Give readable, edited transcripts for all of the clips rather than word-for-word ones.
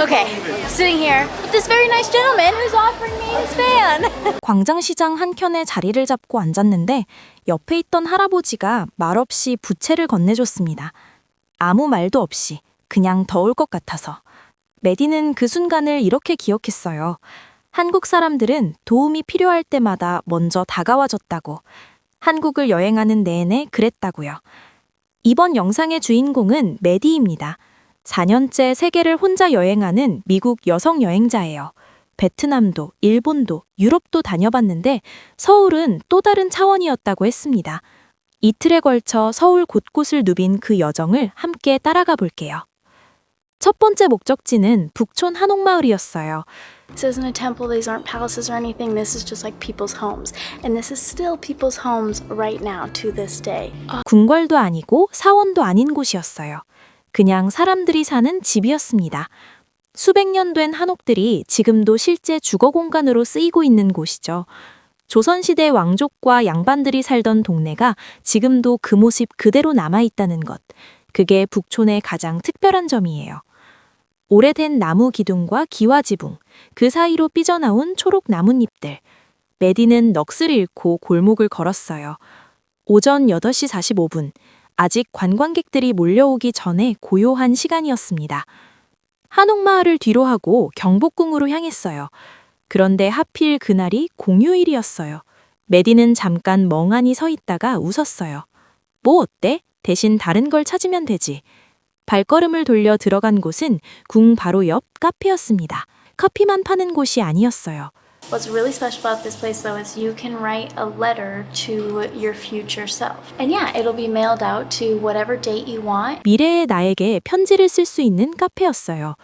Okay, sitting here with this very nice gentleman who's offering me his van. 광장시장 한켠에 자리를 잡고 앉았는데 옆에 있던 할아버지가 말없이 부채를 건네줬습니다. 아무 말도 없이 그냥 더울 것 같아서. 메디는 그 순간을 이렇게 기억했어요. 한국 사람들은 도움이 필요할 때마다 먼저 다가와줬다고. 한국을 여행하는 내내 그랬다고요. 이번 영상의 주인공은 메디입니다. 4년째 세계를 혼자 여행하는 미국 여성 여행자예요. 베트남도, 일본도, 유럽도 다녀봤는데 서울은 또 다른 차원이었다고 했습니다. 이틀에 걸쳐 서울 곳곳을 누빈 그 여정을 함께 따라가 볼게요. 첫 번째 목적지는 북촌 한옥마을이었어요. This isn't a temple, these aren't palaces or anything, this is just like people's homes. And this is still people's homes right now to this day. 궁궐도 아니고 사원도 아닌 곳이었어요. 그냥 사람들이 사는 집이었습니다. 수백 년 된 한옥들이 지금도 실제 주거 공간으로 쓰이고 있는 곳이죠. 조선시대 왕족과 양반들이 살던 동네가 지금도 그 모습 그대로 남아있다는 것. 그게 북촌의 가장 특별한 점이에요. 오래된 나무 기둥과 기와 지붕, 그 사이로 삐져나온 초록 나뭇잎들. 메디는 넋을 잃고 골목을 걸었어요. 오전 8시 45분. 아직 관광객들이 몰려오기 전에 고요한 시간이었습니다. 한옥마을을 뒤로 하고 경복궁으로 향했어요. 그런데 하필 그날이 공휴일이었어요. 메디는 잠깐 멍하니 서 있다가 웃었어요. 뭐 어때? 대신 다른 걸 찾으면 되지. 발걸음을 돌려 들어간 곳은 궁 바로 옆 카페였습니다. 커피만 파는 곳이 아니었어요. What's really special about this place though is you can write a letter to your future self. And yeah, it'll be mailed out to whatever date you want. 미래의 나에게 편지를 쓸 수 있는 카페였어요.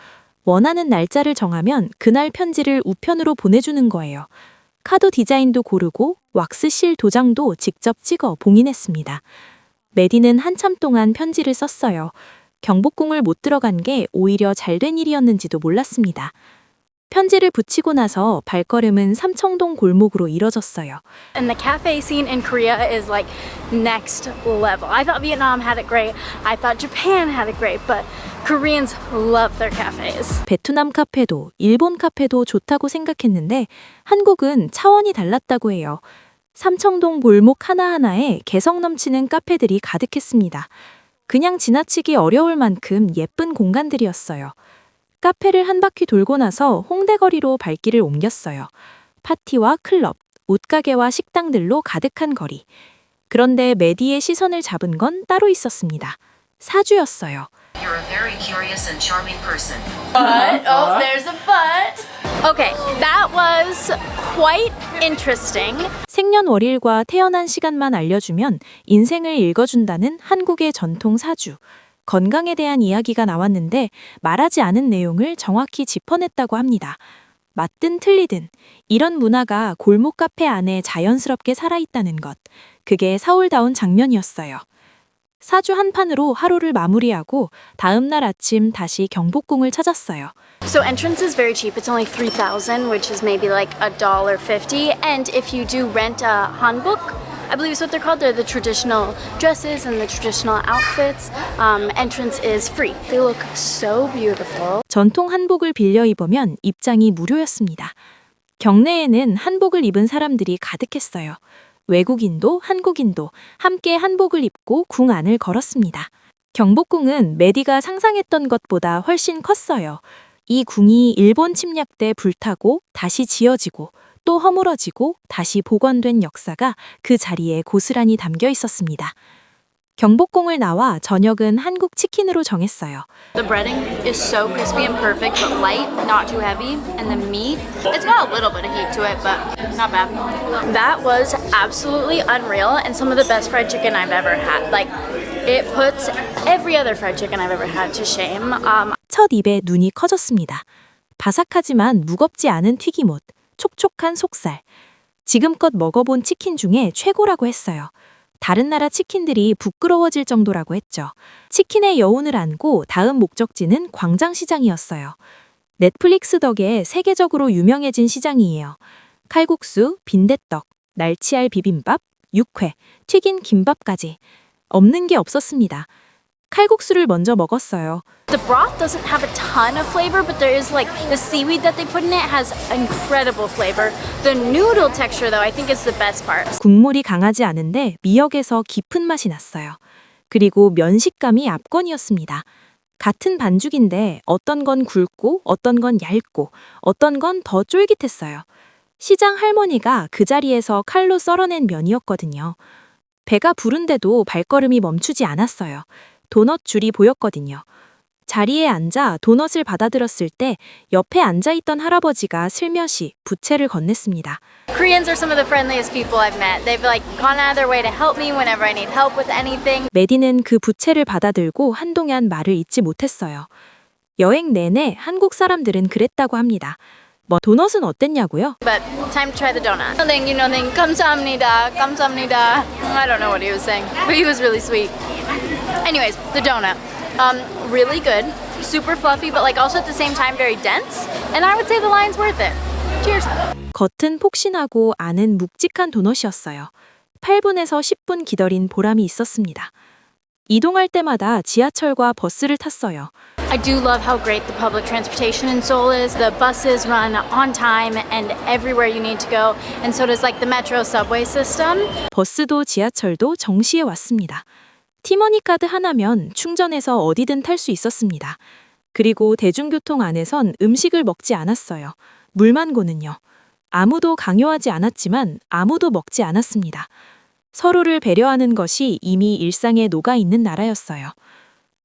원하는 날짜를 정하면 그날 편지를 우편으로 보내주는 거예요. 카드 디자인도 고르고 왁스실 도장도 직접 찍어 봉인했습니다. 메디는 한참 동안 편지를 썼어요. 경복궁을 못 들어간 게 오히려 잘된 일이었는지도 몰랐습니다. 편지를 붙이고 나서 발걸음은 삼청동 골목으로 이뤄졌어요. And the cafe scene in Korea is like next level. I thought Vietnam had it great. I thought Japan had it great. But Koreans love their cafes. 베트남 카페도 일본 카페도 좋다고 생각했는데 한국은 차원이 달랐다고 해요. 삼청동 골목 하나하나에 개성 넘치는 카페들이 가득했습니다. 그냥 지나치기 어려울 만큼 예쁜 공간들이었어요. 카페를 한 바퀴 돌고 나서 홍대거리로 발길을 옮겼어요. 파티와 클럽, 옷가게와 식당들로 가득한 거리. 그런데 메디의 시선을 잡은 건 따로 있었습니다. 사주였어요. You're a very curious and charming person. But, oh, there's a but. Okay, that was quite interesting. 생년월일과 태어난 시간만 알려주면 인생을 읽어준다는 한국의 전통 사주. 건강에 대한 이야기가 나왔는데 말하지 않은 내용을 정확히 짚어냈다고 합니다. 맞든 틀리든 이런 문화가 골목 카페 안에 자연스럽게 살아있다는 것. 그게 서울다운 장면이었어요. 사주 한 판으로 하루를 마무리하고 다음 날 아침 다시 경복궁을 찾았어요. So entrance is very cheap. It's only 3,000, which is maybe like $1.50. And if you do rent a hanbok, I believe is what they're called. They're the traditional dresses and the traditional outfits. Entrance is free. They look so beautiful. 전통 한복을 빌려 입으면 입장이 무료였습니다. 경내에는 한복을 입은 사람들이 가득했어요. 외국인도 한국인도 함께 한복을 입고 궁 안을 걸었습니다. 경복궁은 메디가 상상했던 것보다 훨씬 컸어요. 이 궁이 일본 침략 때 불타고 다시 지어지고 또 허물어지고 다시 복원된 역사가 그 자리에 고스란히 담겨 있었습니다. 경복궁을 나와 저녁은 한국 치킨으로 정했어요. The breading is so crispy and perfect, but light, not too heavy. And the meat, it's got a little bit of heat to it, but not bad. That was absolutely unreal and some of the best fried chicken I've ever had. Like, it puts every other fried chicken I've ever had to shame. 첫 입에 눈이 커졌습니다. 바삭하지만 무겁지 않은 튀김옷, 촉촉한 속살. 지금껏 먹어본 치킨 중에 최고라고 했어요. 다른 나라 치킨들이 부끄러워질 정도라고 했죠. 치킨의 여운을 안고 다음 목적지는 광장시장이었어요. 넷플릭스 덕에 세계적으로 유명해진 시장이에요. 칼국수, 빈대떡, 날치알 비빔밥, 육회, 튀긴 김밥까지 없는 게 없었습니다. 칼국수를 먼저 먹었어요. The broth doesn't have a ton of flavor, but there is like the seaweed that they put in it has incredible flavor. The noodle texture though, I think is the best part. 국물이 강하지 않은데 미역에서 깊은 맛이 났어요. 그리고 면 식감이 압권이었습니다. 같은 반죽인데 어떤 건 굵고 어떤 건 얇고 어떤 건 더 쫄깃했어요. 시장 할머니가 그 자리에서 칼로 썰어낸 면이었거든요. 배가 부른데도 발걸음이 멈추지 않았어요. 도넛 줄이 보였거든요. 자리에 앉아 도넛을 받아들었을 때 옆에 앉아있던 할아버지가 슬며시 부채를 건넸습니다. Koreans are some of the friendliest people I've met. They've like gone out of their way to help me whenever I need help with anything. 메디는 그 부채를 받아들고 한동안 말을 잇지 못했어요. 여행 내내 한국 사람들은 그랬다고 합니다. 뭐 도넛은 어땠냐고요? But time to try the donut. 감사합니다. 감사합니다. I don't know what he was saying, but he was really sweet. Anyways, the donut. Really good. Super fluffy, but like also at the same time very dense. And I would say the line's worth it. Cheers. 겉은 폭신하고 안은 묵직한 도넛이었어요. 8분에서 10분 기다린 보람이 있었습니다. 이동할 때마다 지하철과 버스를 탔어요. I do love how great the public transportation in Seoul is. The buses run on time and everywhere you need to go. And so does like the metro subway system. 버스도 지하철도 정시에 왔습니다. 티머니 카드 하나면 충전해서 어디든 탈 수 있었습니다. 그리고 대중교통 안에선 음식을 먹지 않았어요. 물만 고는요. 아무도 강요하지 않았지만 아무도 먹지 않았습니다. 서로를 배려하는 것이 이미 일상에 녹아있는 나라였어요.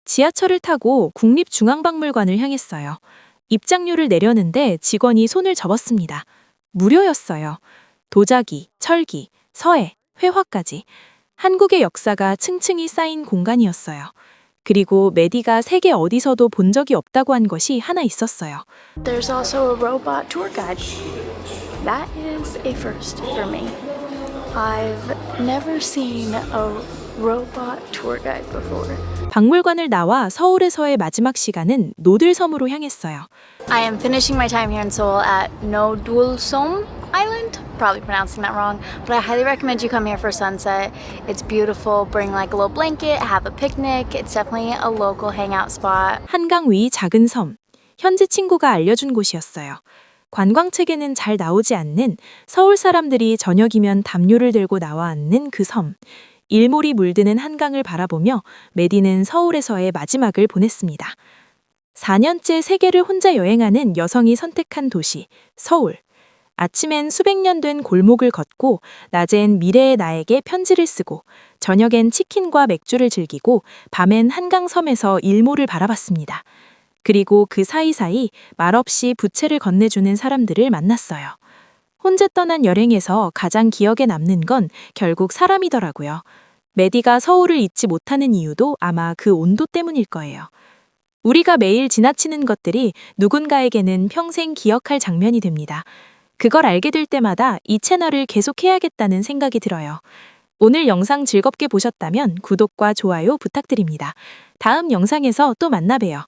지하철을 타고 국립중앙박물관을 향했어요. 입장료를 내려는데 직원이 손을 접었습니다. 무료였어요. 도자기, 철기, 서예, 회화까지. 한국의 역사가 층층이 쌓인 공간이었어요. 그리고 메디가 세계 어디서도 본 적이 없다고 한 것이 하나 있었어요. There's also a robot tour guide. That is a first for me. I've never seen a robot tour guide before. 박물관을 나와 서울에서의 마지막 시간은 노들섬으로 향했어요. I am finishing my time here in Seoul at Nodulsom Island. Probably pronouncing that wrong, but I highly recommend you come here for sunset. It's beautiful. Bring like a little blanket, have a picnic. It's definitely a local hangout spot. 한강 위 작은 섬. 현지 친구가 알려준 곳이었어요. 관광책에는 잘 나오지 않는 서울 사람들이 저녁이면 담요를 들고 나와 앉는 그 섬. 일몰이 물드는 한강을 바라보며 메디는 서울에서의 마지막을 보냈습니다. 4년째 세계를 혼자 여행하는 여성이 선택한 도시, 서울. 아침엔 수백 년 된 골목을 걷고 낮엔 미래의 나에게 편지를 쓰고 저녁엔 치킨과 맥주를 즐기고 밤엔 한강섬에서 일몰을 바라봤습니다. 그리고 그 사이사이 말없이 부채를 건네주는 사람들을 만났어요. 혼자 떠난 여행에서 가장 기억에 남는 건 결국 사람이더라고요. 메디가 서울을 잊지 못하는 이유도 아마 그 온도 때문일 거예요. 우리가 매일 지나치는 것들이 누군가에게는 평생 기억할 장면이 됩니다. 그걸 알게 될 때마다 이 채널을 계속해야겠다는 생각이 들어요. 오늘 영상 즐겁게 보셨다면 구독과 좋아요 부탁드립니다. 다음 영상에서 또 만나봬요.